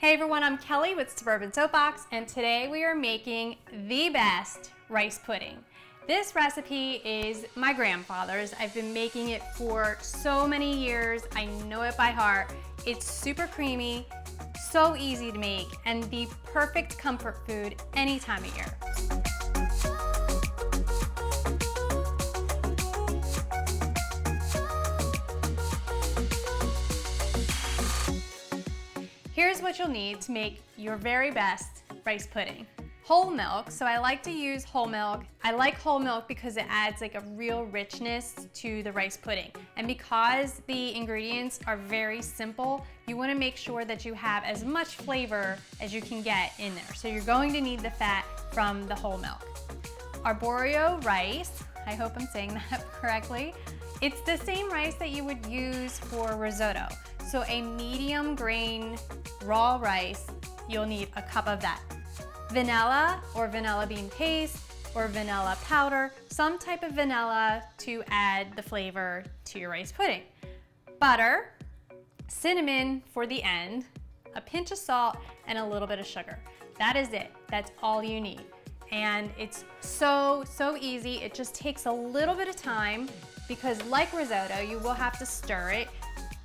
Hey everyone, I'm Kelly with Suburban Soapbox, and today we are making the best rice pudding. This recipe is my grandfather's. I've been making it for so many years. I know it by heart. It's super creamy, so easy to make, and the perfect comfort food any time of year. Here's what you'll need to make your very best rice pudding. Whole milk, so I like to use whole milk. I like whole milk because it adds like a real richness to the rice pudding. And because the ingredients are very simple, you wanna make sure that you have as much flavor as you can get in there. So you're going to need the fat from the whole milk. Arborio rice, I hope I'm saying that correctly. It's the same rice that you would use for risotto. So a medium grain raw rice, you'll need a cup of that. Vanilla or vanilla bean paste or vanilla powder, some type of vanilla to add the flavor to your rice pudding. Butter, cinnamon for the end, a pinch of salt, and a little bit of sugar. That is it. That's all you need. And it's so easy. It just takes a little bit of time because like risotto, you will have to stir it.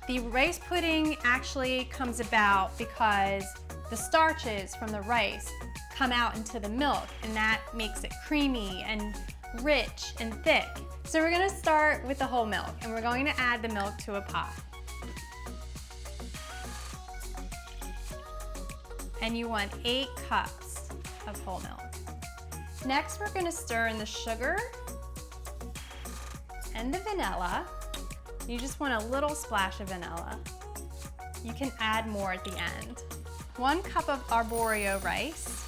The rice pudding actually comes about because the starches from the rice come out into the milk, and that makes it creamy and rich and thick. So we're gonna start with the whole milk, and we're going to add the milk to a pot. And you want 8 cups of whole milk. Next, we're gonna stir in the sugar and the vanilla. You just want a little splash of vanilla. You can add more at the end. 1 cup of arborio rice.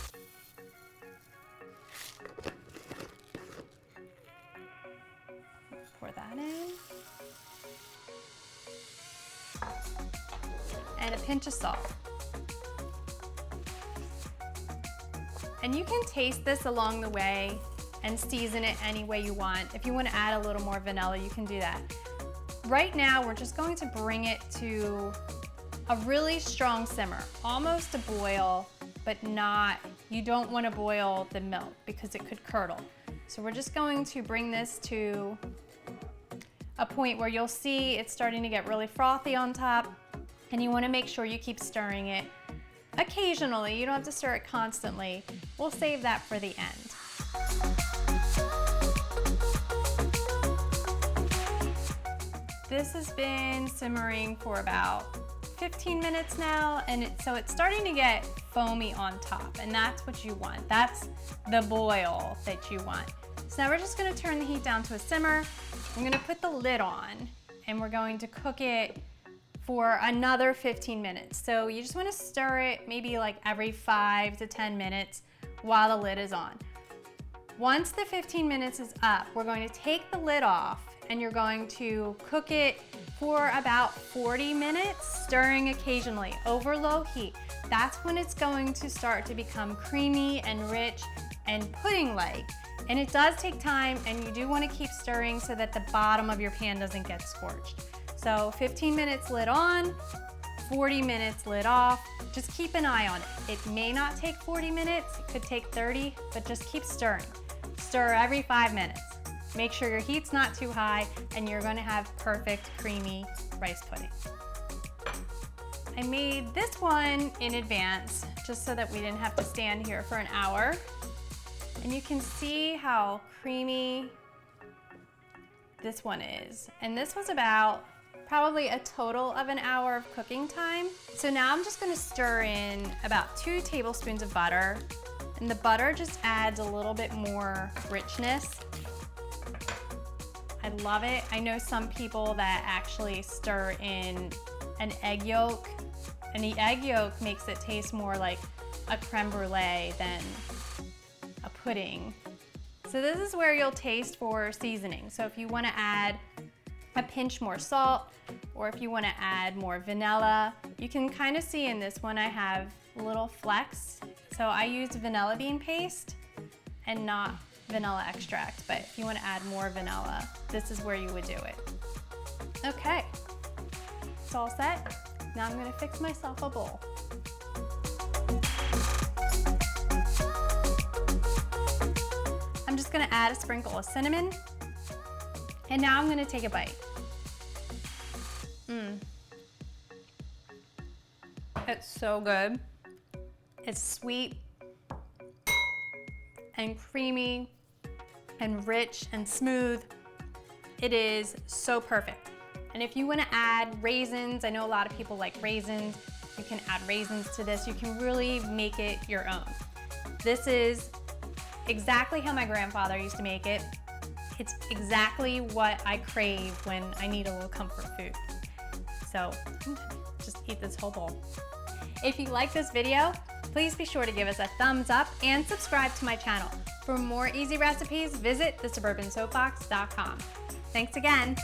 Pour that in. And a pinch of salt. And you can taste this along the way and season it any way you want. If you want to add a little more vanilla, you can do that. Right now, we're just going to bring it to a really strong simmer, almost a boil, but not, you don't want to boil the milk because it could curdle. So we're just going to bring this to a point where you'll see it's starting to get really frothy on top, and you want to make sure you keep stirring it occasionally. You don't have to stir it constantly. We'll save that for the end. This has been simmering for about 15 minutes now, and so it's starting to get foamy on top, and that's what you want. That's the boil that you want. So now we're just gonna turn the heat down to a simmer. I'm gonna put the lid on, and we're going to cook it for another 15 minutes. So you just wanna stir it maybe like every 5 to 10 minutes while the lid is on. Once the 15 minutes is up, we're going to take the lid off, and you're going to cook it for about 40 minutes, stirring occasionally over low heat. That's when it's going to start to become creamy and rich and pudding-like. And it does take time, and you do want to keep stirring so that the bottom of your pan doesn't get scorched. So 15 minutes lid on, 40 minutes lid off. Just keep an eye on it. It may not take 40 minutes, it could take 30, but just keep stirring. Stir every 5 minutes. Make sure your heat's not too high, and you're gonna have perfect creamy rice pudding. I made this one in advance just so that we didn't have to stand here for an hour. And you can see how creamy this one is. And this was about probably a total of an hour of cooking time. So now I'm just gonna stir in about 2 tablespoons of butter. And the butter just adds a little bit more richness. I love it. I know some people that actually stir in an egg yolk, and the egg yolk makes it taste more like a creme brulee than a pudding. So this is where you'll taste for seasoning. So if you want to add a pinch more salt, or if you want to add more vanilla, you can kind of see in this one I have little flecks. So I used vanilla bean paste and not vanilla extract, but if you want to add more vanilla, this is where you would do it. Okay, it's all set. Now I'm going to fix myself a bowl. just gonna add a sprinkle of cinnamon. And now I'm gonna take a bite. It's so good. It's sweet and creamy and rich and smooth. It is so perfect. And if you wanna add raisins, I know a lot of people like raisins, you can add raisins to this. You can really make it your own. This is exactly how my grandfather used to make it. It's exactly what I crave when I need a little comfort food. So just eat this whole bowl. If you like this video, please be sure to give us a thumbs up and subscribe to my channel. For more easy recipes, visit thesuburbansoapbox.com. Thanks again.